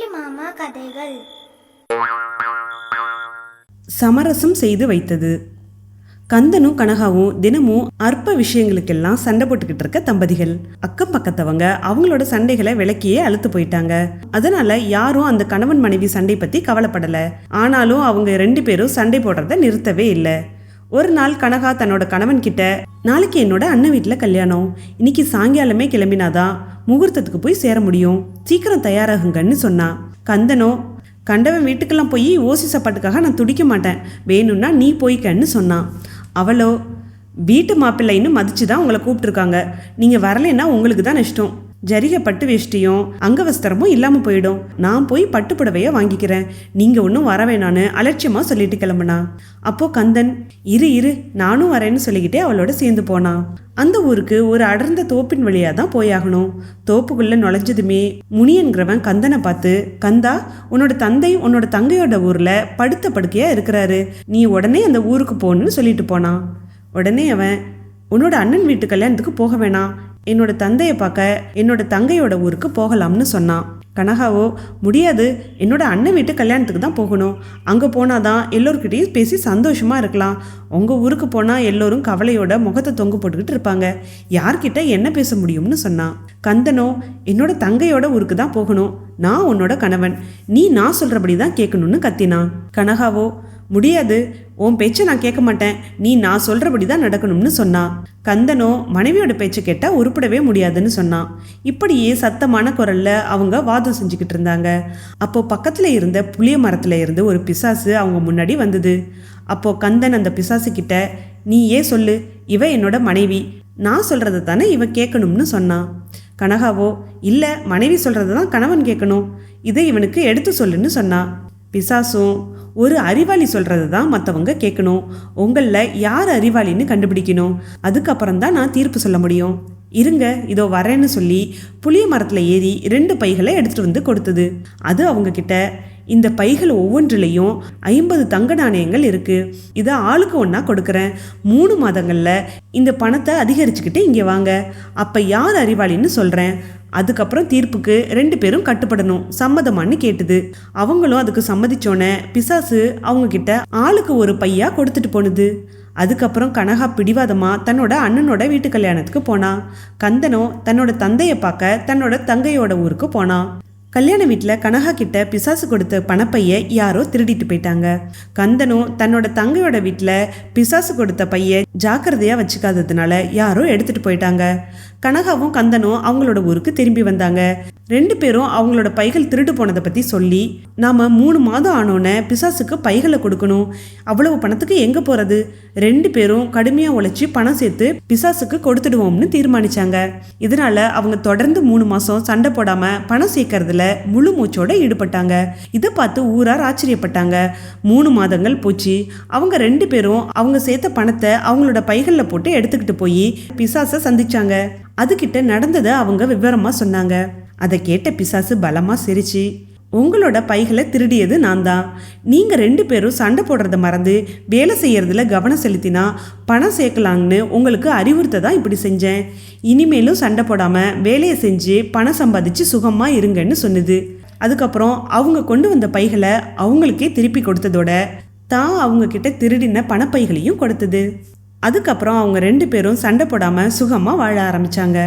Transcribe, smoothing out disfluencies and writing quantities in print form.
அம்புலி மாமா கதைகள். சமரசம் செய்து வைத்தது. கந்தனும் கனகாவும் தினமும் அற்ப விஷயங்களுக்கெல்லாம் சண்டை போட்டுக்கிட்டு இருக்க தம்பதிகள். அக்கம் பக்கத்தவங்க அவங்களோட சண்டைகளை விளக்கியே அழுத்து போயிட்டாங்க. அதனால யாரும் அந்த கணவன் மனைவி சண்டை பத்தி கவலைப்படல. ஆனாலும் அவங்க 2 பேரும் சண்டை போடுறத நிறுத்தவே இல்லை. ஒரு நாள் கனகா தன்னோட கணவன் கிட்ட, நாளைக்கு என்னோட அண்ணன் வீட்டில் கல்யாணம், இன்னைக்கு சாயங்காலமே கிளம்பினாதான் முகூர்த்தத்துக்கு போய் சேர முடியும், சீக்கிரம் தயாராகுங்கன்னு சொன்னா. கந்தனோ, கண்டவன் வீட்டுக்கெல்லாம் போய் ஓசி சாப்பாட்டுக்காக நான் துடிக்க மாட்டேன், வேணும்னா நீ போய்க்கன்னு சொன்னான். அவளோ, வீட்டு மாப்பிள்ளைன்னு மதிச்சு தான் உங்களை கூப்பிட்டுருக்காங்க, நீங்கள் வரலைன்னா உங்களுக்கு தான் நஷ்டம், ஜரிகை பட்டு வேஷ்டியும் அங்கவஸ்திரமும் இல்லாமல் போயிடும், நான் போய் பட்டு புடவைய வாங்கிக்கிறேன், நீங்கள் ஒன்றும் வர வேணான்னு அலட்சியமாக சொல்லிட்டு கிளம்புனா. அப்போ கந்தன், இரு நானும் வரேன்னு சொல்லிக்கிட்டே அவளோட சேர்ந்து போனான். அந்த ஊருக்கு ஒரு அடர்ந்த தோப்பின் வழியாக தான் போயாகணும். தோப்புக்குள்ளே நுழைஞ்சதுமே முனியன்கிறவன் கந்தனை பார்த்து, கந்தா, உன்னோட தந்தை உன்னோட தங்கையோட ஊரில் படுத்த படுக்கையாக இருக்கிறாரு, நீ உடனே அந்த ஊருக்கு போகணுன்னு சொல்லிட்டு போனான். உடனே அவன், உன்னோட அண்ணன் வீட்டு கல்யாணத்துக்கு போக வேணாம், என்னோட தந்தையை பார்க்க என்னோட தங்கையோட ஊருக்கு போகலாம்னு சொன்னான். கனகாவோ, முடியாது, என்னோட அண்ணன் வீட்டு கல்யாணத்துக்கு தான் போகணும், அங்கே போனாதான் எல்லோருக்கிட்டையும் பேசி சந்தோஷமாக இருக்கலாம், உங்கள் ஊருக்கு போனால் எல்லோரும் கவலையோட முகத்தை தொங்கு போட்டுக்கிட்டு இருப்பாங்க, யார்கிட்ட என்ன பேச முடியும்னு சொன்னான். கந்தனோ, என்னோட தங்கையோட ஊருக்கு தான் போகணும், நான் உன்னோட கணவன், நீ நான் சொல்கிறபடி தான் கேட்கணும்னு கத்தினான். கனகாவோ, முடியாது, உன் பேச்சை நான் கேட்க மாட்டேன், நீ நான் சொல்கிறபடி தான் நடக்கணும்னு சொன்னான். கந்தனோ மனைவியோட பேச்சை கேட்டால் உருப்படவே முடியாதுன்னு சொன்னான். இப்படியே சத்தமான குரலில் அவங்க வாதம் செஞ்சுக்கிட்டு இருந்தாங்க. அப்போது பக்கத்தில் இருந்த புளிய மரத்தில் இருந்து ஒரு பிசாசு அவங்க முன்னாடி வந்தது. அப்போது கந்தன் அந்த பிசாசு கிட்ட, நீ ஏன் சொல்லு, இவ என்னோட மனைவி, நான் சொல்கிறத தானே இவ கேட்கணும்னு சொன்னான். கனகாவோ, இல்லை, மனைவி சொல்கிறத தான் கணவன் கேட்கணும், இதை இவனுக்கு எடுத்து சொல்லுன்னு சொன்னான். பிசாசும், ஒரு அறிவாளி சொல்கிறது தான் மற்றவங்க கேட்கணும், உங்களில் யார் அறிவாளின்னு கண்டுபிடிக்கணும், அதுக்கப்புறம் தான் நான் தீர்ப்பு சொல்ல முடியும், இருங்க இதோ வரேன்னு சொல்லி புளிய மரத்தில் ஏறி 2 பைகளை எடுத்துகிட்டு வந்து கொடுத்தது. அது அவங்க கிட்ட, இந்த பைகள் ஒவ்வொன்றிலையும் 50 தங்க நாணயங்கள் இருக்குது, இதை ஆளுக்கு ஒன்றா கொடுக்குறேன், 3 மாதங்களில் இந்த பணத்தை அதிகரிச்சுக்கிட்டு இங்கே வாங்க, அப்போ யார் அறிவாளின்னு சொல்கிறேன், அதுக்கப்புறம் தீர்ப்புக்கு 2 பேரும் கட்டுப்படணும், சம்மதமானு கேட்டுது. அவங்களும் அதுக்கு சம்மதிச்சோன்னே பிசாசு அவங்க கிட்ட ஆளுக்கு ஒரு பையா கொடுத்துட்டு போனுது. அதுக்கப்புறம் கனகா பிடிவாதமாக தன்னோட அண்ணனோட வீட்டு கல்யாணத்துக்கு போனா. கந்தனோ தன்னோட தந்தையை பார்க்க தன்னோட தங்கையோட ஊருக்கு போனான். கல்யாண வீட்டில் கனகா கிட்ட பிசாசு கொடுத்த பணப்பையை யாரோ திருடிட்டு போயிட்டாங்க. கந்தனும் தன்னோட தங்கையோட வீட்டில் பிசாசு கொடுத்த பையை ஜாக்கிரதையாக வச்சுக்காததுனால யாரோ எடுத்துகிட்டு போயிட்டாங்க. கனகாவும் கந்தனும் அவங்களோட ஊருக்கு திரும்பி வந்தாங்க. 2 பேரும் அவங்களோட பைகள் திருடு போனதை பற்றி சொல்லி, நாம் 3 மாதம் ஆனோன்னே பிசாசுக்கு பைகளை கொடுக்கணும், அவ்வளவு பணத்துக்கு எங்கே போகிறது, 2 பேரும் கடுமையாக உழைச்சி பணம் சேர்த்து பிசாசுக்கு கொடுத்துடுவோம்னு தீர்மானிச்சாங்க. இதனால அவங்க தொடர்ந்து 3 மாதம் சண்டை போடாமல் பணம் சேர்க்கறதுல முழு மூச்சோட ஈடுபட்டாங்க. இதை பார்த்து ஊரார் ஆச்சரியப்பட்டாங்க. 3 மாதங்கள் போச்சு. அவங்க 2 பேரும் அவங்க சேர்த்த பணத்தை அவங்களோட பைகளில் போட்டு எடுத்துக்கிட்டு போய் பிசாசை சந்திச்சாங்க. அதுகிட்ட நடந்ததை அவங்க விவரமா சொன்னாங்க. அதை கேட்ட பிசாசு பலமா சிரிச்சு, உங்களோட பைகளை திருடியது நான் தான், நீங்கள் 2 பேரும் சண்டை போடுறத மறந்து வேலை செய்யறதுல கவனம் செலுத்தினா பணம் சேர்க்கலான்னு உங்களுக்கு அறிவுறுத்த தான் இப்படி செஞ்சேன், இனிமேலும் சண்டை போடாமல் வேலையை செஞ்சு பணம் சம்பாதிச்சு சுகமாக இருங்கன்னு சொன்னுது. அதுக்கப்புறம் அவங்க கொண்டு வந்த பைகளை அவங்களுக்கே திருப்பி கொடுத்ததோட தான் அவங்க கிட்ட திருடின பணப்பைகளையும் கொடுத்தது. அதுக்கப்புறம் அவங்க 2 பேரும் சண்டை போடாமல் சுகமாக வாழ ஆரம்பித்தாங்க.